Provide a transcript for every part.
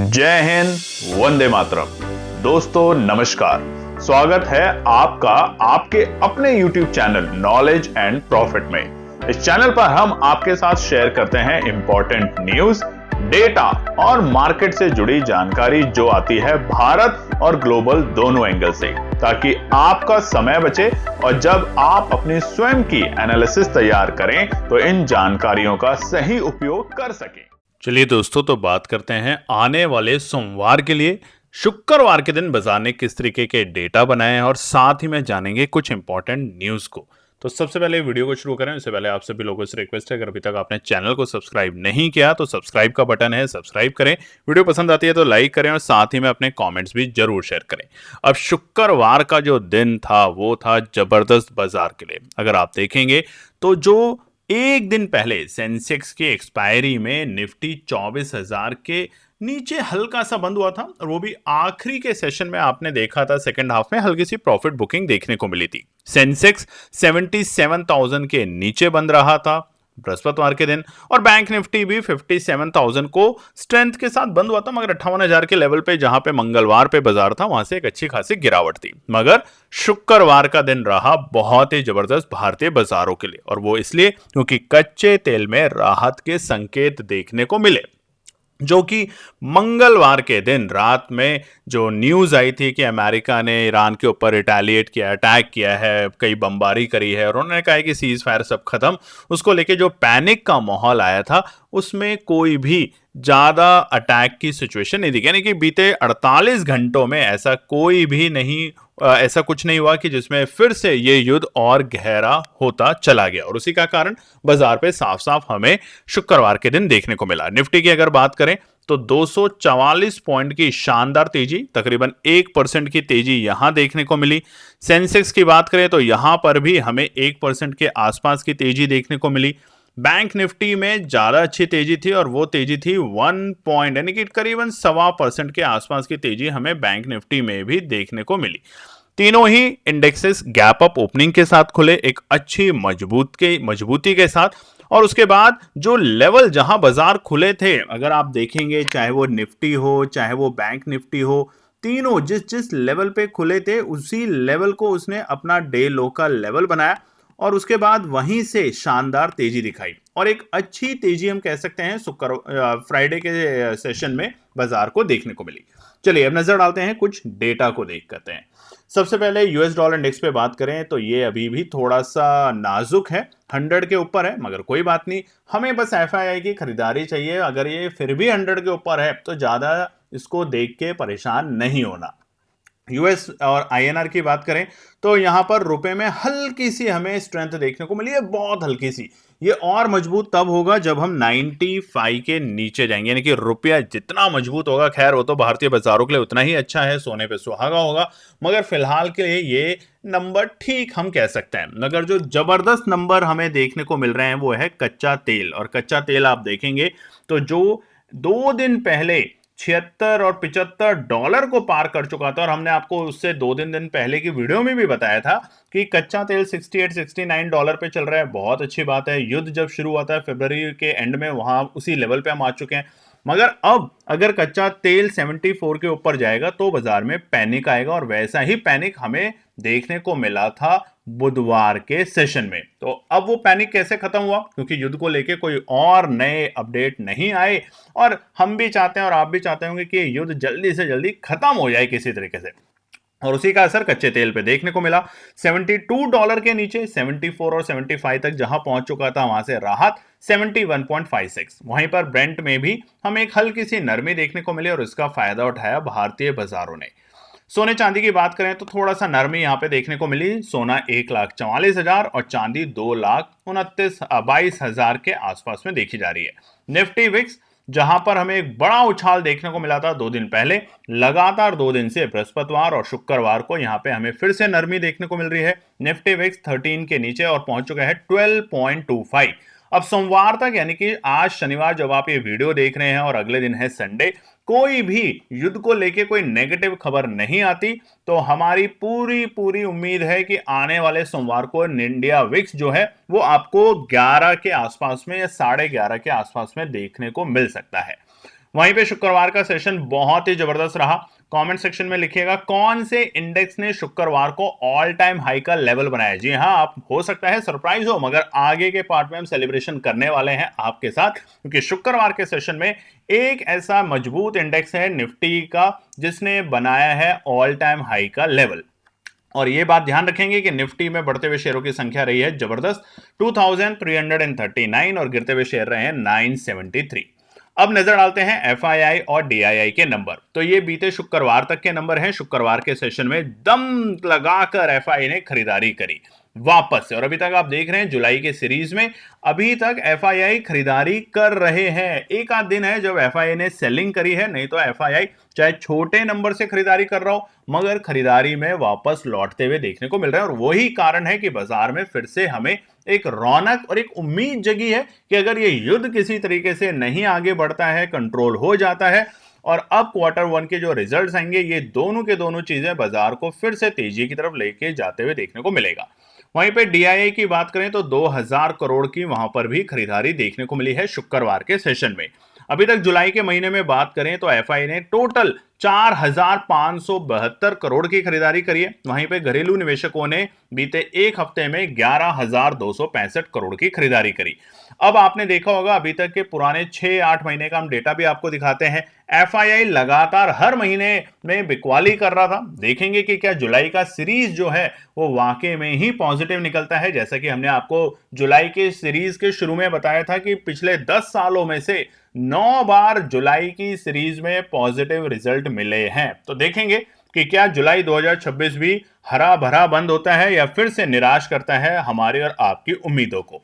जय हिंद, वंदे मातरम। दोस्तों नमस्कार, स्वागत है आपका आपके अपने YouTube channel knowledge and profit में। इस चैनल पर हम आपके साथ शेयर करते हैं इंपॉर्टेंट न्यूज, डेटा और मार्केट से जुड़ी जानकारी जो आती है भारत और ग्लोबल दोनों एंगल से, ताकि आपका समय बचे और जब आप अपनी स्वयं की एनालिसिस तैयार करें तो इन जानकारियों का सही उपयोग कर सकें। चलिए दोस्तों, तो बात करते हैं आने वाले सोमवार के लिए। शुक्रवार के दिन बाजार ने किस तरीके के डेटा बनाए हैं और साथ ही में जानेंगे कुछ इंपॉर्टेंट न्यूज़ को। तो सबसे पहले वीडियो को शुरू करें उससे पहले आप सभी लोगों से रिक्वेस्ट है, अगर अभी तक आपने चैनल को सब्सक्राइब नहीं किया तो सब्सक्राइब का बटन है, सब्सक्राइब करें। वीडियो पसंद आती है तो लाइक करें और साथ ही में अपने कमेंट्स भी जरूर शेयर करें। अब शुक्रवार का जो दिन था वो था जबरदस्त बाजार के लिए। अगर आप देखेंगे तो जो एक दिन पहले सेंसेक्स की एक्सपायरी में निफ्टी 24,000 के नीचे हल्का सा बंद हुआ था, और वो भी आखिरी के सेशन में आपने देखा था सेकंड हाफ में हल्की सी प्रॉफिट बुकिंग देखने को मिली थी। सेंसेक्स 77,000 के नीचे बंद रहा था बृहस्पतिवार के दिन, और बैंक निफ्टी भी 57,000 को स्ट्रेंथ के साथ बंद हुआ था, मगर 58,000 के लेवल पे जहां पे मंगलवार पे बाजार था वहां से एक अच्छी खासी गिरावट थी। मगर शुक्रवार का दिन रहा बहुत ही जबरदस्त भारतीय बाजारों के लिए, और वो इसलिए क्योंकि कच्चे तेल में राहत के संकेत देखने को मिले, जो कि मंगलवार के दिन रात में जो न्यूज आई थी कि अमेरिका ने ईरान के ऊपर रिटेलिएट किया, अटैक किया है, कई बमबारी करी है, और उन्होंने कहा है कि सीज फायर सब खत्म। उसको लेके जो पैनिक का माहौल आया था उसमें कोई भी ज्यादा अटैक की सिचुएशन नहीं दिखी, यानी कि बीते 48 घंटों में ऐसा कोई भी नहीं, ऐसा कुछ नहीं हुआ कि जिसमें फिर से ये युद्ध और गहरा होता चला गया, और उसी का कारण बाजार पे साफ साफ हमें शुक्रवार के दिन देखने को मिला। निफ्टी की अगर बात करें तो 244 पॉइंट की शानदार तेजी, तकरीबन 1% की तेजी यहां देखने को मिली। सेंसेक्स की बात करें तो यहां पर भी हमें 1% के आसपास की तेजी देखने को मिली। बैंक निफ्टी में ज्यादा अच्छी तेजी थी, और वो तेजी थी 1 पॉइंट, यानी कि करीबन 1.25% के आसपास की तेजी हमें बैंक निफ्टी में भी देखने को मिली। तीनों ही इंडेक्सेस गैप अप ओपनिंग के साथ खुले, एक अच्छी मजबूती के साथ। और उसके बाद जो लेवल जहां बाजार खुले थे, अगर आप देखेंगे चाहे वो निफ्टी हो चाहे वो बैंक निफ्टी हो, तीनों जिस जिस लेवल पे खुले थे उसी लेवल को उसने अपना डे लो का लेवल बनाया, और उसके बाद वहीं से शानदार तेजी दिखाई, और एक अच्छी तेजी हम कह सकते हैं फ्राइडे के सेशन में बाजार को देखने को मिली। चलिए अब नजर डालते हैं कुछ डेटा को देख करते हैं। सबसे पहले यूएस डॉलर इंडेक्स पे बात करें तो ये अभी भी थोड़ा सा नाजुक है, 100 के ऊपर है, मगर कोई बात नहीं, हमें बस एफआईआई की खरीदारी चाहिए। अगर ये फिर भी 100 के ऊपर है तो ज्यादा इसको देख के परेशान नहीं होना। यूएस और आईएनआर की बात करें तो यहां पर रुपए में हल्की सी हमें स्ट्रेंथ देखने को मिली है, बहुत हल्की सी। ये और मजबूत तब होगा जब हम 95 के नीचे जाएंगे, यानी कि रुपया जितना मजबूत होगा, खैर वो तो भारतीय बाजारों के लिए उतना ही अच्छा है, सोने पे सुहागा होगा, मगर फिलहाल के लिए ये नंबर ठीक हम कह सकते हैं। मगर जो जबरदस्त नंबर हमें देखने को मिल रहे हैं वो है कच्चा तेल, और कच्चा तेल आप देखेंगे तो जो 2 दिन पहले 76 और $75 को पार कर चुका था, और हमने आपको उससे 2 दिन पहले की वीडियो में भी बताया था कि कच्चा तेल $68-69 पे चल रहा है। बहुत अच्छी बात है, युद्ध जब शुरू हुआ था फरवरी के एंड में, वहां उसी लेवल पे हम आ चुके हैं। मगर अब अगर कच्चा तेल 74 के ऊपर जाएगा तो बाजार में पैनिक आएगा, और वैसा ही पैनिक हमें देखने को मिला था बुधवार के सेशन में। तो अब वो पैनिक कैसे खत्म हुआ, क्योंकि युद्ध को लेके कोई और नए अपडेट नहीं आए, और हम भी चाहते हैं और आप भी चाहते होंगे कि युद्ध जल्दी से जल्दी खत्म हो जाए किसी तरीके से, और उसी का असर कच्चे तेल पे देखने को मिला। $72 के नीचे 74 और 75 तक जहां पहुंच चुका था, वहां से राहत 71.56। वहीं पर ब्रेंट में भी हमें एक हल्की सी नरमी देखने को मिली, और इसका फायदा उठाया भारतीय बाजारों ने। सोने चांदी की बात करें तो थोड़ा सा नरमी यहां पे देखने को मिली। सोना 1,44,000 और चांदी 2,22,000 के आसपास में देखी जा रही है। निफ्टी विक्स जहां पर हमें एक बड़ा उछाल देखने को मिला था 2 दिन पहले, लगातार 2 दिन से बृहस्पतिवार और शुक्रवार को यहां पे हमें फिर से नरमी देखने को मिल रही है। निफ्टी विक्स 13 के नीचे और पहुंच चुका है 12.25। अब सोमवार तक, यानी कि आज शनिवार जब आप ये वीडियो देख रहे हैं और अगले दिन है संडे, कोई भी युद्ध को लेके कोई नेगेटिव खबर नहीं आती, तो हमारी पूरी पूरी उम्मीद है कि आने वाले सोमवार को इंडिया विक्स जो है वो आपको 11 के आसपास में या 11:30 के आसपास में देखने को मिल सकता है। वहीं पे शुक्रवार का सेशन बहुत ही जबरदस्त रहा। कमेंट सेक्शन में लिखिएगा कौन से इंडेक्स ने शुक्रवार को ऑल टाइम हाई का लेवल बनाया। जी हाँ, आप हो सकता है सरप्राइज हो, मगर आगे के पार्ट में हम सेलिब्रेशन करने वाले हैं आपके साथ, क्योंकि शुक्रवार के सेशन में एक ऐसा मजबूत इंडेक्स है निफ्टी का जिसने बनाया है ऑल टाइम हाई का लेवल। और ये बात ध्यान रखेंगे कि निफ्टी में बढ़ते हुए शेयरों की संख्या रही है जबरदस्त 2339 और गिरते हुए शेयर रहे हैं 973। अब नजर डालते हैं एफआईआई और डीआईआई के नंबर। तो ये बीते शुक्रवार तक के नंबर हैं। शुक्रवार के सेशन में दम लगाकर एफआईआई ने खरीदारी करी वापस से, और अभी तक आप देख रहे हैं जुलाई के सीरीज में अभी तक एफआईआई खरीदारी कर रहे हैं। एक आध दिन है जब एफआईआई ने सेलिंग करी है, नहीं तो एफआईआई चाहे छोटे नंबर से खरीदारी कर रहा हो मगर खरीदारी में वापस लौटते हुए देखने को मिल रहा है। और वही कारण है कि बाजार में फिर से हमें एक रौनक और एक उम्मीद जगी है कि अगर ये युद्ध किसी तरीके से नहीं आगे बढ़ता है, कंट्रोल हो जाता है और अब क्वार्टर वन के जो रिजल्ट्स आएंगे, ये दोनों के दोनों चीजें बाजार को फिर से तेजी की तरफ लेके जाते हुए देखने को मिलेगा। वहीं पे डीआईआई की बात करें तो 2000 करोड़ की वहां पर भी खरीदारी देखने को मिली है शुक्रवार के सेशन में। अभी तक जुलाई के महीने में बात करें तो एफआई ने टोटल 4572 करोड़ की खरीदारी करी है। वहीं पे घरेलू निवेशकों ने बीते एक हफ्ते में 11265 करोड़ की खरीदारी करी। अब आपने देखा होगा अभी तक के पुराने 6-8 महीने का हम डेटा भी आपको दिखाते हैं। एफआईआई लगातार हर महीने में बिकवाली कर रहा था। देखेंगे कि क्या जुलाई का सीरीज जो है वो वाकई में ही पॉजिटिव निकलता है। जैसा कि हमने आपको जुलाई के सीरीज के शुरू में बताया था कि पिछले 10 सालों में से 9 बार जुलाई की सीरीज में पॉजिटिव रिजल्ट मिले हैं। तो देखेंगे कि क्या जुलाई 2026 भी हरा भरा बंद होता है या फिर से निराश करता है हमारी और आपकी उम्मीदों को।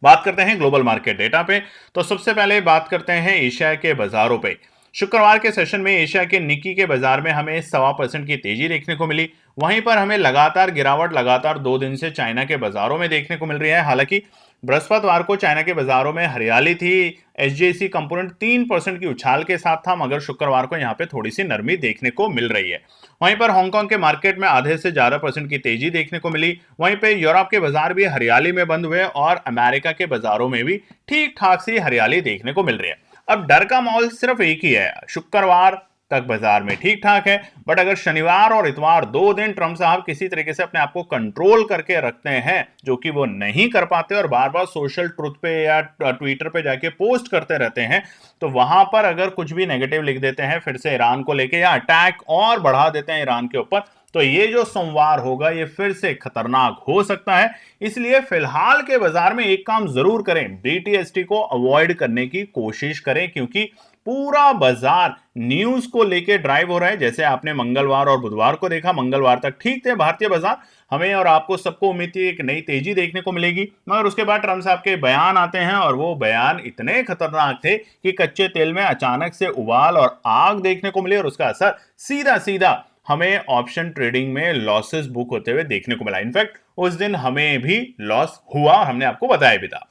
बात करते हैं ग्लोबल मार्केट डेटा पे। तो सबसे पहले बात करते हैं एशिया के बाजारों पे। शुक्रवार के सेशन में एशिया के निक्की के बाजार में हमें 1.25% की तेजी देखने को मिली। वहीं पर हमें लगातार गिरावट लगातार 2 दिन से चाइना के बाजारों में देखने को मिल रही है। हालांकि बृहस्पतिवार को चाइना के बाजारों में हरियाली थी। एचजीएसी कंपोनेंट 3% की उछाल के साथ था, मगर शुक्रवार को यहां पे थोड़ी सी नरमी देखने को मिल रही है। वहीं पर हांगकांग के मार्केट में आधे से ज्यादा % की तेजी देखने को मिली। वहीं पे यूरोप के बाजार भी हरियाली में बंद हुए और अमेरिका के बाजारों में भी ठीक ठाक सी हरियाली देखने को मिल रही है। अब डर का माहौल सिर्फ एक ही है, शुक्रवार तक बाजार में ठीक ठाक है, बट अगर शनिवार और इतवार 2 दिन ट्रंप साहब किसी तरीके से अपने आप को कंट्रोल करके रखते हैं, जो कि वो नहीं कर पाते और बार बार सोशल ट्रुथ पे या ट्विटर पे जाके पोस्ट करते रहते हैं, तो वहां पर अगर कुछ भी नेगेटिव लिख देते हैं फिर से ईरान को लेके या अटैक और बढ़ा देते हैं ईरान के ऊपर, तो ये जो सोमवार होगा ये फिर से खतरनाक हो सकता है। इसलिए फिलहाल के बाजार में एक काम जरूर करें, बीटीएसटी को अवॉइड करने की कोशिश करें, क्योंकि पूरा बाजार न्यूज को लेके ड्राइव हो रहा है। जैसे आपने मंगलवार और बुधवार को देखा, मंगलवार तक ठीक थे भारतीय बाजार, हमें और आपको सबको उम्मीद थी एक नई तेजी देखने को मिलेगी, मगर उसके बाद ट्रंप साहब के बयान आते हैं और वो बयान इतने खतरनाक थे कि कच्चे तेल में अचानक से उबाल और आग देखने को मिली और उसका असर सीधा सीधा हमें ऑप्शन ट्रेडिंग में लॉसेस बुक होते हुए देखने को मिला। इनफैक्ट उस दिन हमें भी लॉस हुआ, हमने आपको बताया भी था।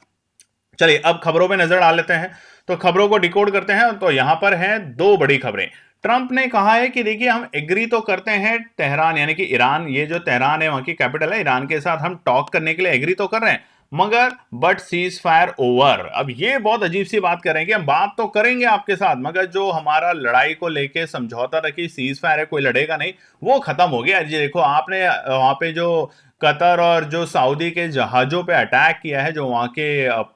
चलिए अब खबरों पे नजर डाल लेते हैं। तो खबरों को डिकोड करते हैं। तो यहां पर हैं 2 बड़ी खबरें। ट्रंप ने कहा है कि देखिए हम एग्री तो करते हैं तेहरान यानी कि ईरान, ये जो तेहरान है वहां की कैपिटल है, ईरान के साथ हम टॉक करने के लिए एग्री तो कर रहे हैं, मगर बट सीज फायर ओवर। अब ये बहुत अजीब सी बात कर रहे हैं कि हम बात तो करेंगे आपके साथ, मगर जो हमारा लड़ाई को लेके समझौता था कि सीज फायर है, कोई लड़ेगा नहीं, वो खत्म हो गया। जी देखो आपने वहां पे जो कतर और जो सऊदी के जहाजों पे अटैक किया है, जो वहां के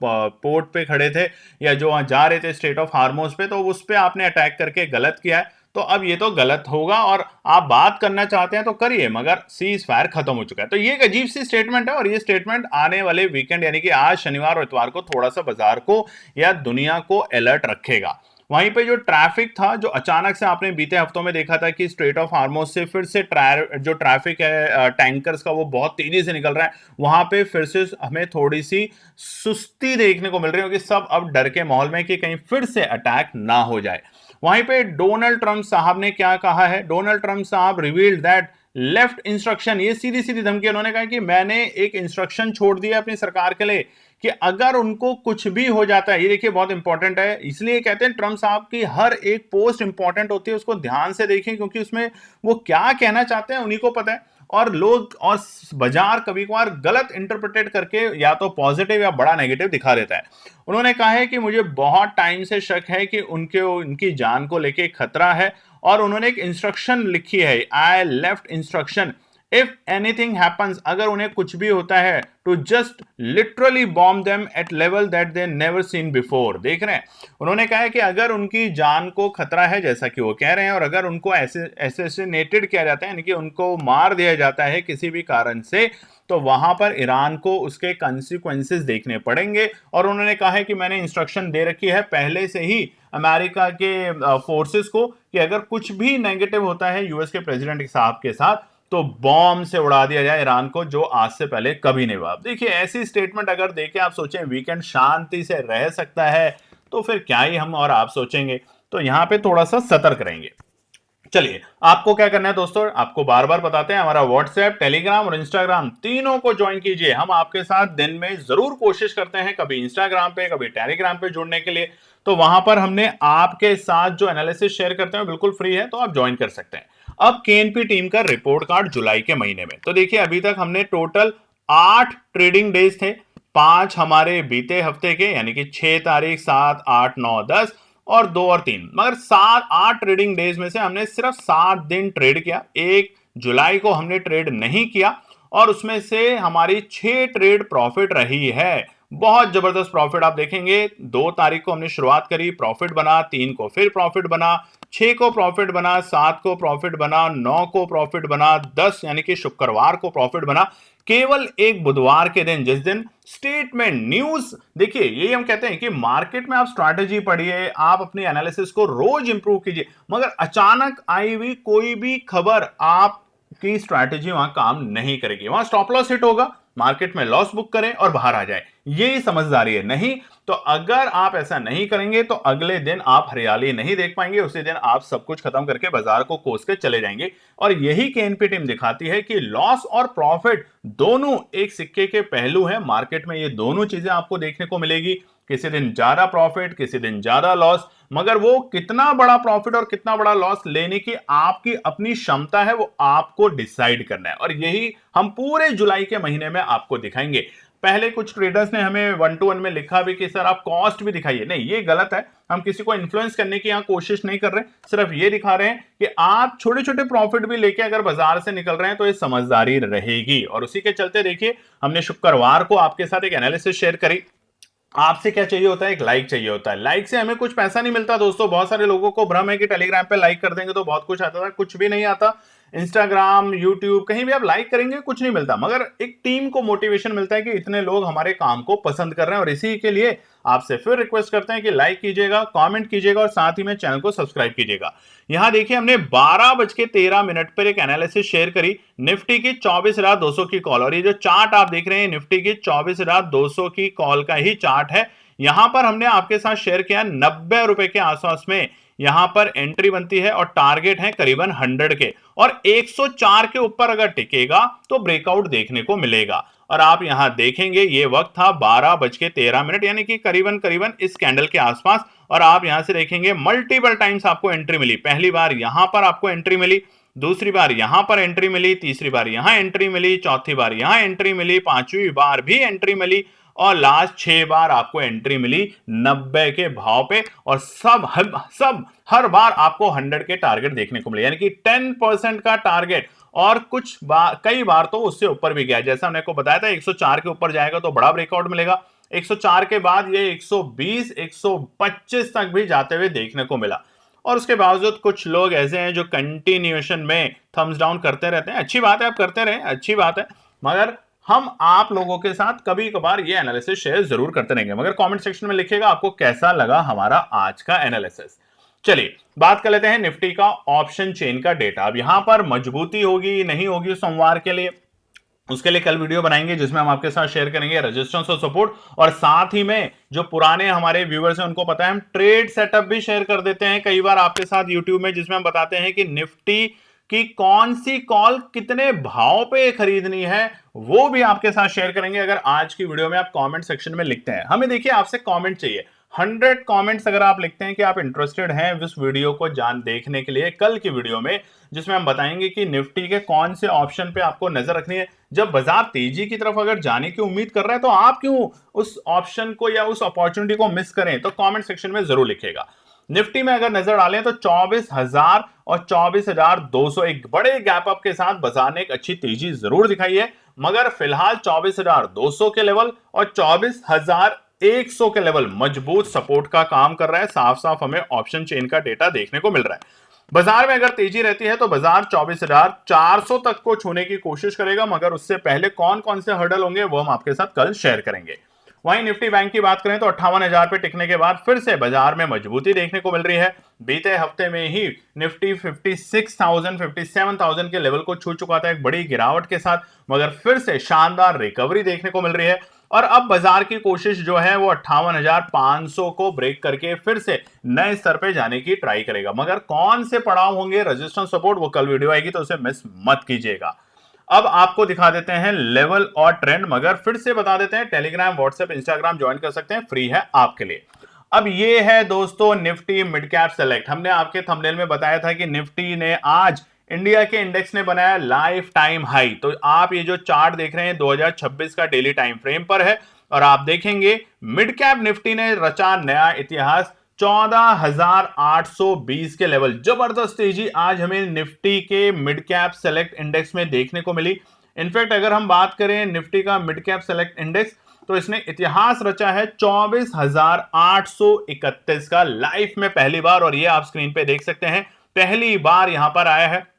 पोर्ट पे खड़े थे या जो वहां जा रहे थे स्ट्रेट ऑफ हार्मोज पे, तो उस पे आपने अटैक करके गलत किया है। तो अब ये तो गलत होगा और आप बात करना चाहते हैं तो करिए, मगर सीज फायर खत्म हो चुका है। तो ये एक अजीब सी स्टेटमेंट है और ये स्टेटमेंट आने वाले वीकेंड यानी कि आज शनिवार और इतवार को थोड़ा सा बाजार को या दुनिया को अलर्ट रखेगा। वहीं पे जो ट्रैफिक था, जो अचानक से आपने बीते हफ्तों में देखा था कि स्ट्रेट ऑफ हार्मोज से फिर से जो ट्रैफिक है टैंकर्स का वो बहुत तेजी से निकल रहा है, वहां पे फिर से हमें थोड़ी सी सुस्ती देखने को मिल रही है, क्योंकि सब अब डर के माहौल में कि कहीं फिर से अटैक ना हो जाए। वहीं पे डोनाल्ड ट्रंप साहब ने क्या कहा है, डोनाल्ड ट्रंप साहब रिवील्ड दैट लेफ्ट इंस्ट्रक्शन, ये सीधी सीधी धमकी, उन्होंने कहा कि मैंने एक इंस्ट्रक्शन छोड़ दिया अपनी सरकार के लिए कि अगर उनको कुछ भी हो जाता है, ये देखिए बहुत इंपॉर्टेंट है, इसलिए कहते हैं ट्रंप साहब की हर एक पोस्ट इंपॉर्टेंट होती है, उसको ध्यान से देखें क्योंकि उसमें वो क्या कहना चाहते हैं उन्हीं को पता है। और लोग और बाजार कभी कभार गलत इंटरप्रेटेड करके या तो पॉजिटिव या बड़ा नेगेटिव दिखा देता है। उन्होंने कहा है कि मुझे बहुत टाइम से शक है कि उनकी जान को लेके खतरा है, और उन्होंने एक इंस्ट्रक्शन लिखी है, I left instruction if anything happens, अगर उन्हें कुछ भी होता है to just literally bomb them at level that they never seen before. देख रहे हैं, उन्होंने कहा है कि अगर उनकी जान को खतरा है जैसा कि वो कह रहे हैं, और अगर उनको असैसिनेटेड किया जाता है यानी कि उनको मार दिया जाता है किसी भी कारण से, तो वहां पर ईरान को उसके कंसिक्वेंसेस देखने पड़ेंगे। और उन्होंने कहा है कि मैंने इंस्ट्रक्शन दे रखी है पहले से ही अमेरिका के फोर्सेस को कि अगर कुछ भी नेगेटिव होता है यूएस के प्रेसिडेंट साहब के साथ तो बॉम्ब से उड़ा दिया जाए ईरान को, जो आज से पहले कभी नहीं हुआ। देखिए, ऐसी स्टेटमेंट अगर देके आप सोचें वीकेंड शांति से रह सकता है, तो फिर क्या ही हम और आप सोचेंगे। तो यहां पे थोड़ा सा सतर्क रहेंगे। चलिए, आपको क्या करना है दोस्तों, आपको बार बार बताते हैं, हमारा व्हाट्सएप, टेलीग्राम और इंस्टाग्राम तीनों को ज्वाइन कीजिए। हम आपके साथ दिन में जरूर कोशिश करते हैं, कभी इंस्टाग्राम पे कभी टेलीग्राम पे जुड़ने के लिए। तो वहां पर हमने आपके साथ जो एनालिसिस शेयर करते हैं बिल्कुल फ्री है, तो आप ज्वाइन कर सकते हैं। अब केएनपी टीम का रिपोर्ट कार्ड जुलाई के महीने में, तो देखिए अभी तक हमने टोटल 8 ट्रेडिंग डेज थे, 5 हमारे बीते हफ्ते के यानी कि 6 तारीख, 7, 8, 9, 10 और 2 और 3, मगर 7-8 ट्रेडिंग डेज में से हमने सिर्फ 7 दिन ट्रेड किया। 1 जुलाई को हमने ट्रेड नहीं किया, और उसमें से हमारी 6 ट्रेड प्रॉफिट रही है। बहुत जबरदस्त प्रॉफिट आप देखेंगे। 2 तारीख को हमने शुरुआत करी, प्रॉफिट बना, 3 को फिर प्रॉफिट बना, 6 को प्रॉफिट बना, 7 को प्रॉफिट बना, 9 को प्रॉफिट बना, 10 यानी कि शुक्रवार को प्रॉफिट बना। केवल एक बुधवार के दिन, जिस दिन स्टेटमेंट न्यूज, देखिए यही हम कहते हैं कि मार्केट में आप स्ट्रैटेजी पढ़िए, आप अपनी एनालिसिस को रोज इंप्रूव कीजिए, मगर अचानक आई हुई कोई भी खबर आपकी स्ट्रैटेजी वहां काम नहीं करेगी। वहां स्टॉप लॉस हिट होगा, मार्केट में लॉस बुक करें और बाहर आ जाए, यही समझदारी है। नहीं तो अगर आप ऐसा नहीं करेंगे तो अगले दिन आप हरियाली नहीं देख पाएंगे, उसी दिन आप सब कुछ खत्म करके बाजार को कोस के चले जाएंगे। और यही केएनपी टीम दिखाती है कि लॉस और प्रॉफिट दोनों एक सिक्के के पहलू हैं। मार्केट में ये दोनों चीजें आपको देखने को मिलेगी, किसी दिन ज्यादा प्रॉफिट, किसी दिन ज्यादा लॉस, मगर वो कितना बड़ा प्रॉफिट और कितना बड़ा लॉस लेने की आपकी अपनी क्षमता है, वो आपको डिसाइड करना है। और यही हम पूरे जुलाई के महीने में आपको दिखाएंगे। पहले कुछ ट्रेडर्स ने हमें 1-to-1 में लिखा भी कि सर आप कॉस्ट भी दिखाइए। नहीं, ये गलत है। हम किसी को इन्फ्लुएंस करने की यहां कोशिश नहीं कर रहे, सिर्फ ये दिखा रहे हैं कि आप छोटे छोटे प्रॉफिट भी लेके अगर बाजार से निकल रहे हैं तो ये समझदारी रहेगी। और उसी के चलते देखिए, हमने शुक्रवार को आपके साथ एक एनालिसिस शेयर करी। आपसे क्या चाहिए होता है, एक लाइक चाहिए होता है। लाइक से हमें कुछ पैसा नहीं मिलता दोस्तों। बहुत सारे लोगों को भ्रम है कि टेलीग्राम पे लाइक कर देंगे तो बहुत कुछ आता था, कुछ भी नहीं आता। इंस्टाग्राम, यूट्यूब, कहीं भी आप लाइक करेंगे कुछ नहीं मिलता, मगर एक टीम को मोटिवेशन मिलता है कि इतने लोग हमारे काम को पसंद कर रहे हैं। और इसी के लिए आपसे फिर रिक्वेस्ट करते हैं कि लाइक कीजिएगा, कमेंट कीजिएगा और साथ ही में चैनल को सब्सक्राइब कीजिएगा। यहां देखिए, हमने 12:13 पर एक एनालिसिस शेयर करी निफ्टी की 24,200 की कॉल। और ये जो चार्ट आप देख रहे हैं निफ्टी की 24,200 की कॉल का ही चार्ट है। यहां पर हमने आपके साथ शेयर किया 90 रुपए के आसपास में यहां पर एंट्री बनती है, और टारगेट है करीबन 100 के, और 104 के ऊपर अगर टिकेगा तो ब्रेकआउट देखने को मिलेगा। और आप यहां देखेंगे ये वक्त था 12:13 यानी कि करीबन इस कैंडल के आसपास। और आप यहां से देखेंगे मल्टीपल टाइम्स आपको एंट्री मिली। पहली बार यहां पर आपको एंट्री मिली, दूसरी बार यहां पर एंट्री मिली, तीसरी बार यहां एंट्री मिली, चौथी बार यहां एंट्री मिली, पांचवी बार भी एंट्री मिली, और लास्ट 6 बार आपको एंट्री मिली 90 के भाव पे। और सब हर बार आपको 100 के टारगेट देखने को मिले, यानी कि 10% का टारगेट। और कुछ बार, कई बार तो उससे ऊपर भी गया। जैसा हमने को बताया था 104 के ऊपर जाएगा तो बड़ा ब्रेकआउट मिलेगा। 104 के बाद ये 120, 125 तक भी जाते हुए देखने को मिला। और उसके बावजूद कुछ लोग ऐसे हैं जो कंटिन्यूएशन में थम्स डाउन करते रहते हैं। अच्छी बात है, आप करते रहें, अच्छी बात है, मगर हम आप लोगों के साथ कभी कभार ये एनालिसिस शेयर जरूर करते रहेंगे। मगर कमेंट सेक्शन में लिखिएगा आपको कैसा लगा हमारा आज का एनालिसिस। चलिए, बात कर लेते हैं निफ्टी का ऑप्शन चेन का डेटा। अब यहां पर मजबूती होगी नहीं होगी सोमवार के लिए, उसके लिए कल वीडियो बनाएंगे जिसमें हम आपके साथ शेयर करेंगे रेजिस्टेंस और सपोर्ट। और साथ ही में जो पुराने हमारे व्यूअर्स हैं उनको पता है हम ट्रेड सेटअप भी शेयर कर देते हैं कई बार आपके साथ यूट्यूब में, जिसमें हम बताते हैं कि निफ्टी कि कौन सी कॉल कितने भाव पे खरीदनी है, वो भी आपके साथ शेयर करेंगे अगर आज की वीडियो में आप कमेंट सेक्शन में लिखते हैं। हमें देखिए आपसे कमेंट चाहिए, 100 कमेंट्स अगर आप लिखते हैं कि आप इंटरेस्टेड हैं इस वीडियो को देखने के लिए कल की वीडियो में, जिसमें हम बताएंगे कि निफ्टी के कौन से ऑप्शन पे आपको नजर रखनी है। जब बाजार तेजी की तरफ अगर जाने की उम्मीद कर रहा है तो आप क्यों उस ऑप्शन को या उस अपॉर्चुनिटी को मिस करें, तो कमेंट सेक्शन में जरूर लिखिएगा। निफ्टी में अगर नजर डालें तो 24,000 और 24,200 एक बड़े गैप अप के साथ बाजार ने एक अच्छी तेजी जरूर दिखाई है, मगर फिलहाल 24,200 के लेवल और 24,100 के लेवल मजबूत सपोर्ट का काम कर रहा है। साफ साफ हमें ऑप्शन चेन का डेटा देखने को मिल रहा है। बाजार में अगर तेजी रहती है तो बाजार 24,400 तक को छूने की कोशिश करेगा, मगर उससे पहले कौन कौन से हर्डल होंगे वो हम आपके साथ कल शेयर करेंगे। वहीं निफ्टी बैंक की बात करें तो 58,000 पे टिकने के बाद फिर से बाजार में मजबूती देखने को मिल रही है। बीते हफ्ते में ही निफ्टी 56,000 57,000 के लेवल को छू चुका था एक बड़ी गिरावट के साथ, मगर फिर से शानदार रिकवरी देखने को मिल रही है और अब बाजार की कोशिश जो है वो 58,500 को ब्रेक करके फिर से नए स्तर पे जाने की ट्राई करेगा। मगर कौन से पड़ाव होंगे, रेजिस्टेंस सपोर्ट, वो कल वीडियो आएगी तो उसे मिस मत कीजिएगा। अब आपको दिखा देते हैं लेवल और ट्रेंड, मगर फिर से बता देते हैं टेलीग्राम, व्हाट्सएप, इंस्टाग्राम ज्वाइन कर सकते हैं, फ्री है आपके लिए। अब ये है दोस्तों निफ्टी मिड कैप सेलेक्ट। हमने आपके थंबनेल में बताया था कि निफ्टी ने आज इंडिया के इंडेक्स ने बनाया लाइफ टाइम हाई। तो आप ये जो चार्ट देख रहे हैं 2026 का डेली टाइम फ्रेम पर है और आप देखेंगे मिड कैप निफ्टी ने रचा नया इतिहास। 14,820 के लेवल, जबरदस्त तेजी आज हमें निफ्टी के मिड कैप सेलेक्ट इंडेक्स में देखने को मिली। इनफैक्ट अगर हम बात करें निफ्टी का मिड कैप सेलेक्ट इंडेक्स तो इसने इतिहास रचा है 24,831 का लाइफ में पहली बार, और ये आप स्क्रीन पे देख सकते हैं पहली बार यहां पर आया है।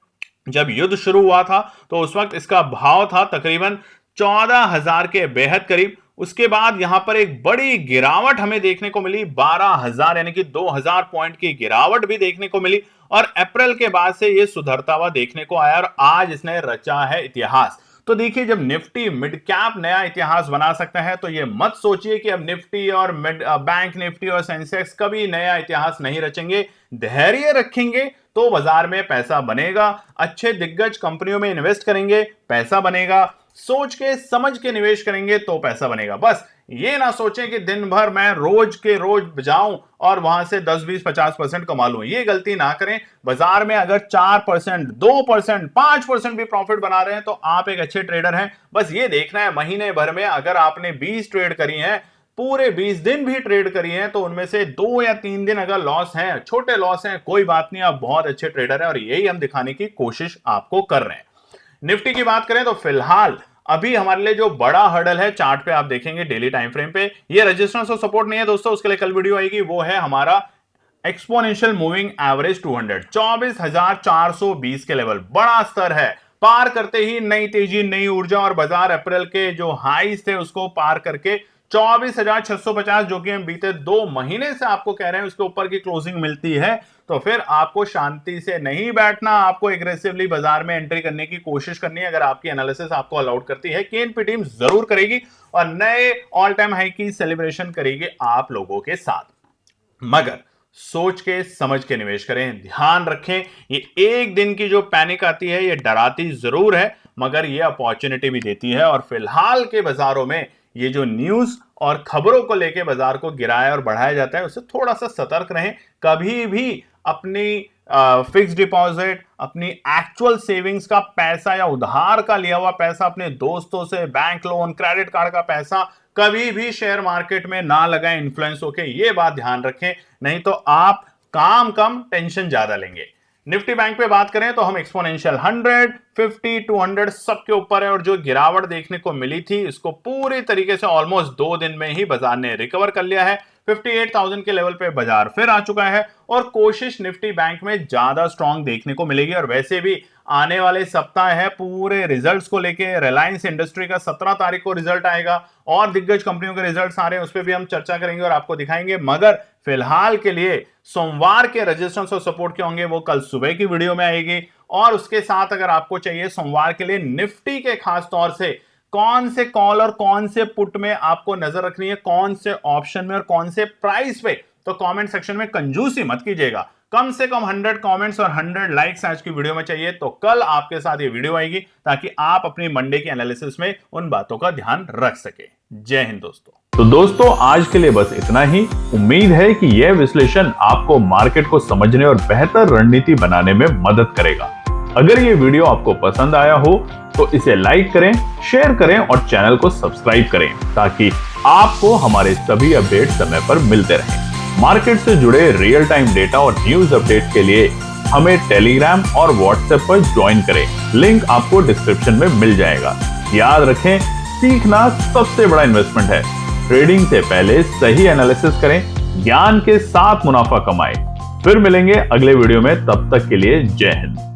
जब युद्ध शुरू हुआ था तो उस वक्त इसका भाव था तकरीबन 14,000 के बेहद करीब। उसके बाद यहां पर एक बड़ी गिरावट हमें देखने को मिली, 12,000 यानी कि 2,000 पॉइंट की गिरावट भी देखने को मिली और अप्रैल के बाद से यह सुधरता हुआ देखने को आया और आज इसने रचा है इतिहास। तो देखिए, जब निफ्टी मिड कैप नया इतिहास बना सकता है तो ये मत सोचिए कि अब निफ्टी और बैंक निफ्टी और सेंसेक्स कभी नया इतिहास नहीं रचेंगे। धैर्य रखेंगे तो बाजार में पैसा बनेगा। अच्छे दिग्गज कंपनियों में इन्वेस्ट करेंगे, पैसा बनेगा। सोच के समझ के निवेश करेंगे तो पैसा बनेगा। बस ये ना सोचें कि दिन भर मैं रोज के रोज बजाऊं और वहां से 10, 20, 50% कमा लूं। ये गलती ना करें। बाजार में अगर 4%, 2%, 5% भी प्रॉफिट बना रहे हैं तो आप एक अच्छे ट्रेडर हैं। बस ये देखना है महीने भर में अगर आपने 20 ट्रेड करी हैं, पूरे 20 दिन भी ट्रेड करी हैं, तो उनमें से 2 या 3 दिन अगर लॉस हैं, छोटे लॉस हैं, कोई बात नहीं, आप बहुत अच्छे ट्रेडर हैं और यही हम दिखाने की कोशिश आपको कर रहे हैं। निफ्टी की बात करें तो फिलहाल अभी हमारे लिए जो बड़ा हर्डल है चार्ट पे आप देखेंगे डेली टाइम फ्रेम पे, ये रेजिस्टेंस और सपोर्ट नहीं है दोस्तों, उसके लिए कल वीडियो आएगी। वो है हमारा एक्सपोनेंशियल मूविंग एवरेज 200, 24,420 के लेवल, बड़ा स्तर है। पार करते ही नई तेजी, नई ऊर्जा और बाजार अप्रैल के जो हाईज थे उसको पार करके 24,650 जो कि हम बीते 2 महीने से आपको कह रहे हैं उसके ऊपर की क्लोजिंग मिलती है, तो फिर आपको शांति से नहीं बैठना, आपको एग्रेसिवली बाजार में एंट्री करने की कोशिश करनी है। अगर आपकी एनालिसिस आपको अलाउड करती है, केएनपी टीम जरूर करेगी और नए ऑल टाइम हाई की सेलिब्रेशन करेगी आप लोगों के साथ। मगर सोच के समझ के निवेश करें, ध्यान रखें, ये एक दिन की जो पैनिक आती है ये डराती जरूर है, मगर ये अपॉर्चुनिटी भी देती है। और फिलहाल के बाजारों में ये जो न्यूज और खबरों को लेकर बाजार को गिराया और बढ़ाया जाता है उससे थोड़ा सा सतर्क रहें। कभी भी अपनी फिक्स डिपॉजिट, अपनी एक्चुअल सेविंग्स का पैसा या उधार का लिया हुआ पैसा, अपने दोस्तों से बैंक लोन, क्रेडिट कार्ड का पैसा कभी भी शेयर मार्केट में ना लगाएं इन्फ्लुएंस होके। ये बात ध्यान रखें, नहीं तो आप काम कम टेंशन ज्यादा लेंगे। निफ्टी बैंक पे बात करें तो हम एक्सपोनेंशियल 100, 50, 200 सबके ऊपर है और जो गिरावट देखने को मिली थी इसको पूरी तरीके से ऑलमोस्ट 2 दिन में ही बाजार ने रिकवर कर लिया है। 58,000 के लेवल पे बाजार फिर आ चुका है और कोशिश निफ्टी बैंक में ज्यादा स्ट्रांग देखने को मिलेगी। और वैसे भी आने वाले सप्ताह है पूरे रिजल्ट्स को लेके। रिलायंस इंडस्ट्री का 17 तारीख को रिजल्ट आएगा और दिग्गज कंपनियों के रिजल्ट्स आ रहे हैं, उस पर भी हम चर्चा करेंगे और आपको दिखाएंगे। मगर फिलहाल के लिए सोमवार के रेजिस्टेंस और सपोर्ट के होंगे वो कल सुबह की वीडियो में आएगी। और उसके साथ अगर आपको चाहिए सोमवार के लिए निफ्टी के खास तौर से कौन से कॉल और कौन से पुट में आपको नजर रखनी है, कौन से ऑप्शन में और कौन से प्राइस पे, तो कमेंट सेक्शन में कंजूसी मत कीजिएगा। कम से कम 100 कमेंट्स और 100 लाइक्स आज की वीडियो में चाहिए, तो कल आपके साथ ये वीडियो आएगी ताकि आप अपनी मंडे की एनालिसिस में उन बातों का ध्यान रख सके। जय हिंद दोस्तों। तो दोस्तों आज के लिए बस इतना ही। उम्मीद है कि यह विश्लेषण आपको मार्केट को समझने और बेहतर रणनीति बनाने में मदद करेगा। अगर ये वीडियो आपको पसंद आया हो तो इसे लाइक करें, शेयर करें और चैनल को सब्सक्राइब करें ताकि आपको हमारे सभी अपडेट समय पर मिलते रहें। मार्केट से जुड़े रियल टाइम डेटा और न्यूज अपडेट के लिए हमें टेलीग्राम और व्हाट्सएप पर ज्वाइन करें। लिंक आपको डिस्क्रिप्शन में मिल जाएगा। याद रखें, सीखना सबसे बड़ा इन्वेस्टमेंट है। ट्रेडिंग से पहले सही एनालिसिस करें, ज्ञान के साथ मुनाफा कमाएं। फिर मिलेंगे अगले वीडियो में, तब तक के लिए जय हिंद।